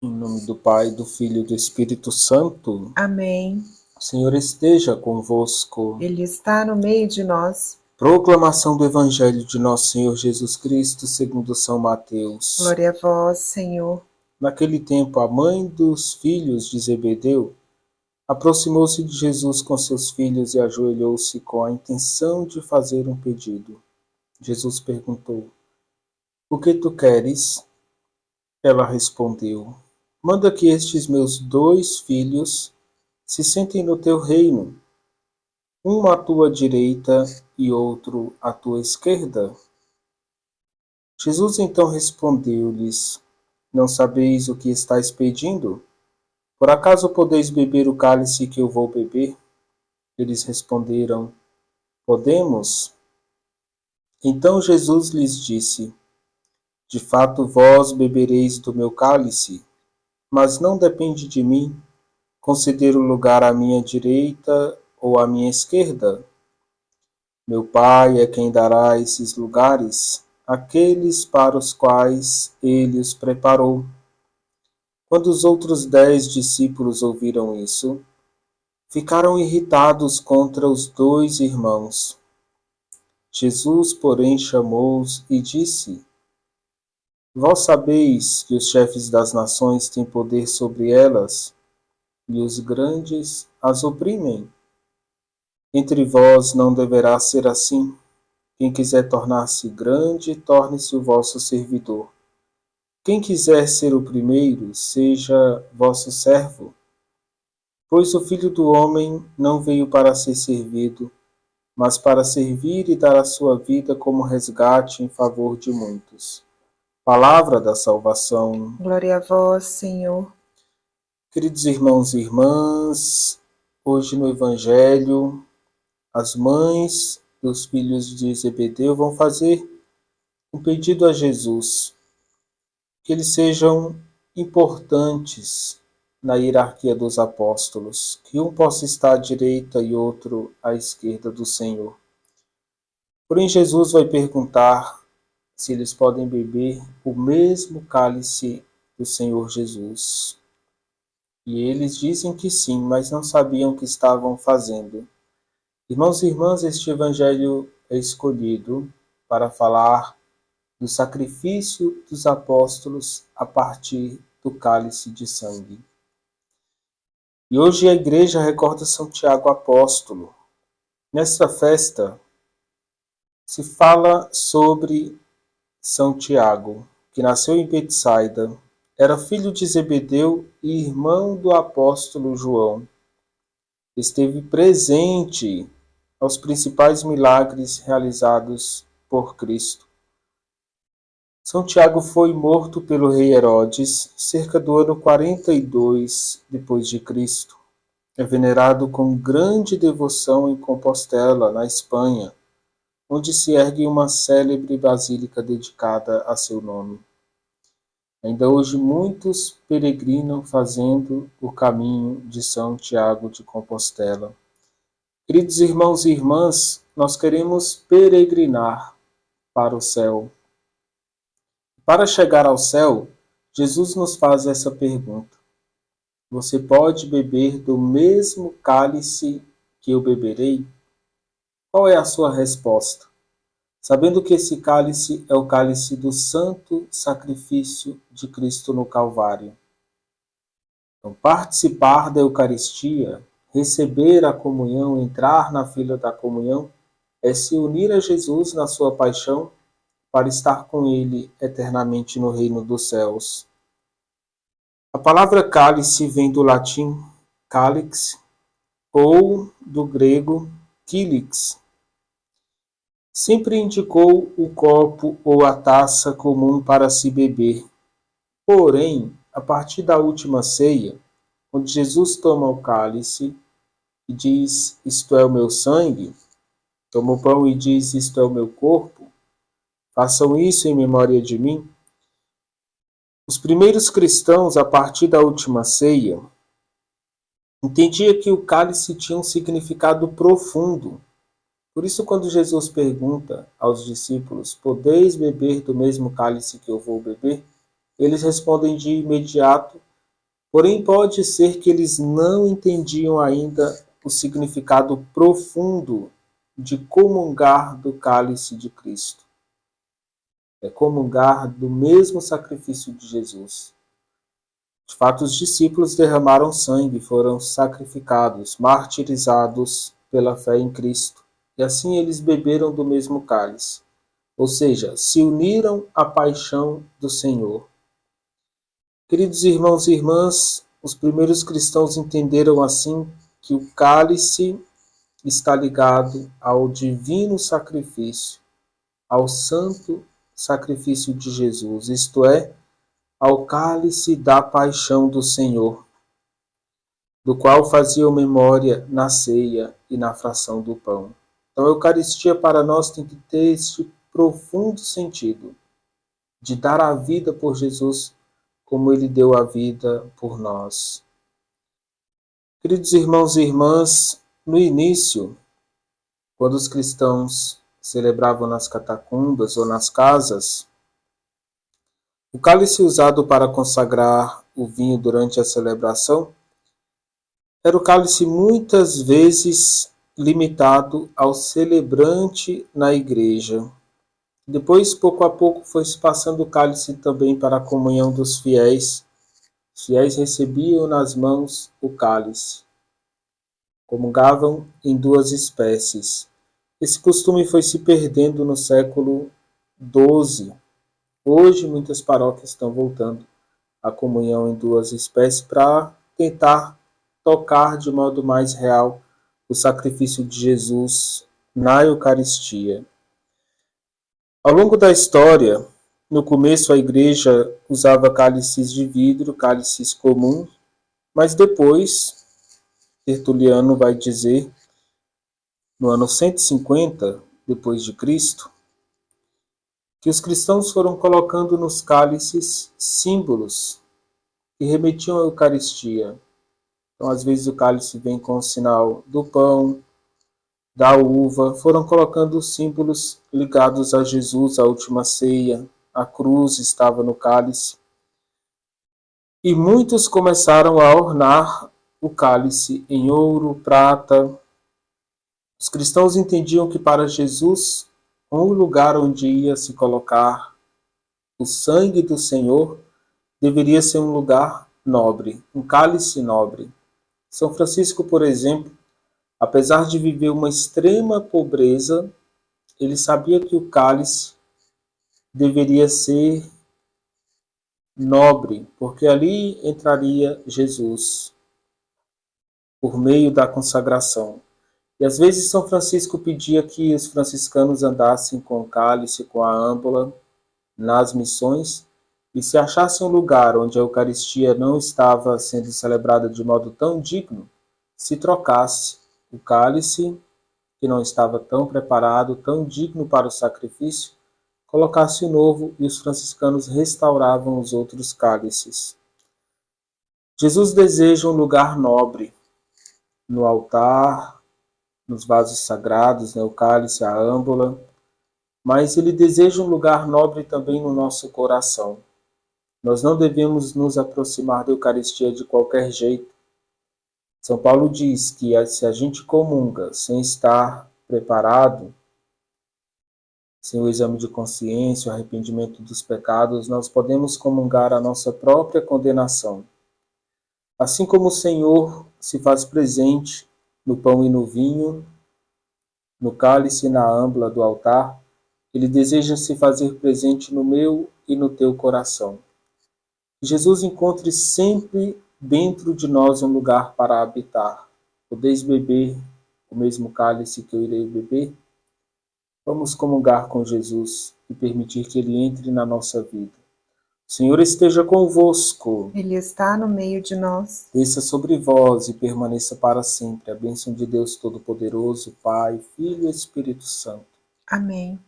Em nome do Pai, do Filho e do Espírito Santo. Amém. O Senhor esteja convosco. Ele está no meio de nós. Proclamação do Evangelho de Nosso Senhor Jesus Cristo, segundo São Mateus. Glória a vós, Senhor. Naquele tempo, a mãe dos filhos de Zebedeu aproximou-se de Jesus com seus filhos e ajoelhou-se com a intenção de fazer um pedido. Jesus perguntou: O que tu queres? Ela respondeu: Manda que estes meus 2 filhos se sentem no teu reino, um à tua direita e outro à tua esquerda. Jesus então respondeu-lhes: Não sabeis o que estáis pedindo? Por acaso podeis beber o cálice que eu vou beber? Eles responderam: Podemos. Então Jesus lhes disse: De fato vós bebereis do meu cálice, mas não depende de mim conceder o lugar à minha direita ou à minha esquerda. Meu Pai é quem dará esses lugares àqueles para os quais ele os preparou. Quando os outros 10 discípulos ouviram isso, ficaram irritados contra os 2 irmãos. Jesus, porém, chamou-os e disse: Vós sabeis que os chefes das nações têm poder sobre elas, e os grandes as oprimem. Entre vós não deverá ser assim. Quem quiser tornar-se grande, torne-se o vosso servidor. Quem quiser ser o primeiro, seja vosso servo. Pois o Filho do Homem não veio para ser servido, mas para servir e dar a sua vida como resgate em favor de muitos. Palavra da salvação. Glória a vós, Senhor. Queridos irmãos e irmãs, hoje no Evangelho, as mães dos filhos de Zebedeu vão fazer um pedido a Jesus, que eles sejam importantes na hierarquia dos apóstolos, que um possa estar à direita e outro à esquerda do Senhor. Porém, Jesus vai perguntar se eles podem beber o mesmo cálice do Senhor Jesus. E eles dizem que sim, mas não sabiam o que estavam fazendo. Irmãos e irmãs, este evangelho é escolhido para falar do sacrifício dos apóstolos a partir do cálice de sangue. E hoje a igreja recorda São Tiago apóstolo. Nesta festa se fala sobre São Tiago, que nasceu em Betsaida, era filho de Zebedeu e irmão do apóstolo João. Esteve presente aos principais milagres realizados por Cristo. São Tiago foi morto pelo rei Herodes cerca do ano 42 depois de Cristo. É venerado com grande devoção em Compostela, na Espanha, onde se ergue uma célebre basílica dedicada a seu nome. Ainda hoje muitos peregrinam fazendo o caminho de São Tiago de Compostela. Queridos irmãos e irmãs, nós queremos peregrinar para o céu. Para chegar ao céu, Jesus nos faz essa pergunta: Você pode beber do mesmo cálice que eu beberei? Qual é a sua resposta? Sabendo que esse cálice é o cálice do santo sacrifício de Cristo no Calvário. Então, participar da Eucaristia, receber a comunhão, entrar na fila da comunhão, é se unir a Jesus na sua paixão para estar com ele eternamente no reino dos céus. A palavra cálice vem do latim calix ou do grego kylix. Sempre indicou o copo ou a taça comum para se beber. Porém, a partir da última ceia, onde Jesus toma o cálice e diz: Isto é o meu sangue, toma o pão e diz: Isto é o meu corpo, façam isso em memória de mim. Os primeiros cristãos, a partir da última ceia, entendiam que o cálice tinha um significado profundo. Por isso, quando Jesus pergunta aos discípulos: Podeis beber do mesmo cálice que eu vou beber? Eles respondem de imediato Porém, pode ser que eles não entendiam ainda o significado profundo de comungar do cálice de Cristo. É comungar do mesmo sacrifício de Jesus. De fato, os discípulos derramaram sangue, foram sacrificados, martirizados pela fé em Cristo. E assim eles beberam do mesmo cálice. Ou seja, se uniram à paixão do Senhor. Queridos irmãos e irmãs, os primeiros cristãos entenderam assim que o cálice está ligado ao divino sacrifício, ao santo sacrifício de Jesus, isto é, ao cálice da paixão do Senhor, do qual faziam memória na ceia e na fração do pão. Então, a Eucaristia para nós tem que ter este profundo sentido de dar a vida por Jesus como ele deu a vida por nós. Queridos irmãos e irmãs, no início, quando os cristãos celebravam nas catacumbas ou nas casas, o cálice usado para consagrar o vinho durante a celebração era o cálice muitas vezes limitado ao celebrante na igreja. Depois, pouco a pouco, foi se passando o cálice também para a comunhão dos fiéis. Os fiéis recebiam nas mãos o cálice. Comungavam em duas espécies. Esse costume foi se perdendo no século XII. Hoje, muitas paróquias estão voltando à comunhão em duas espécies para tentar tocar de modo mais real o sacrifício de Jesus na Eucaristia. Ao longo da história, no começo a igreja usava cálices de vidro, cálices comuns, mas depois, Tertuliano vai dizer, no ano 150 depois de Cristo, que os cristãos foram colocando nos cálices símbolos que remetiam à Eucaristia. Então, às vezes o cálice vem com o sinal do pão, da uva, foram colocando símbolos ligados a Jesus, a última ceia, a cruz estava no cálice. E muitos começaram a ornar o cálice em ouro, prata. Os cristãos entendiam que para Jesus, o lugar onde ia se colocar o sangue do Senhor deveria ser um lugar nobre, um cálice nobre. São Francisco, por exemplo, apesar de viver uma extrema pobreza, ele sabia que o cálice deveria ser nobre, porque ali entraria Jesus, por meio da consagração. E às vezes São Francisco pedia que os franciscanos andassem com o cálice, com a âmbula, nas missões, e se achassem um lugar onde a Eucaristia não estava sendo celebrada de modo tão digno, se trocasse o cálice, que não estava tão preparado, tão digno para o sacrifício, colocasse o novo e os franciscanos restauravam os outros cálices. Jesus deseja um lugar nobre no altar, nos vasos sagrados, o cálice, a âmbula, mas ele deseja um lugar nobre também no nosso coração. Nós não devemos nos aproximar da Eucaristia de qualquer jeito. São Paulo diz que se a gente comunga sem estar preparado, sem o exame de consciência, o arrependimento dos pecados, nós podemos comungar a nossa própria condenação. Assim como o Senhor se faz presente no pão e no vinho, no cálice e na âmbula do altar, ele deseja se fazer presente no meu e no teu coração. Que Jesus encontre sempre dentro de nós um lugar para habitar. Podeis beber o mesmo cálice que eu irei beber? Vamos comungar com Jesus e permitir que ele entre na nossa vida. O Senhor esteja convosco. Ele está no meio de nós. Desça sobre vós e permaneça para sempre a bênção de Deus Todo-Poderoso, Pai, Filho e Espírito Santo. Amém.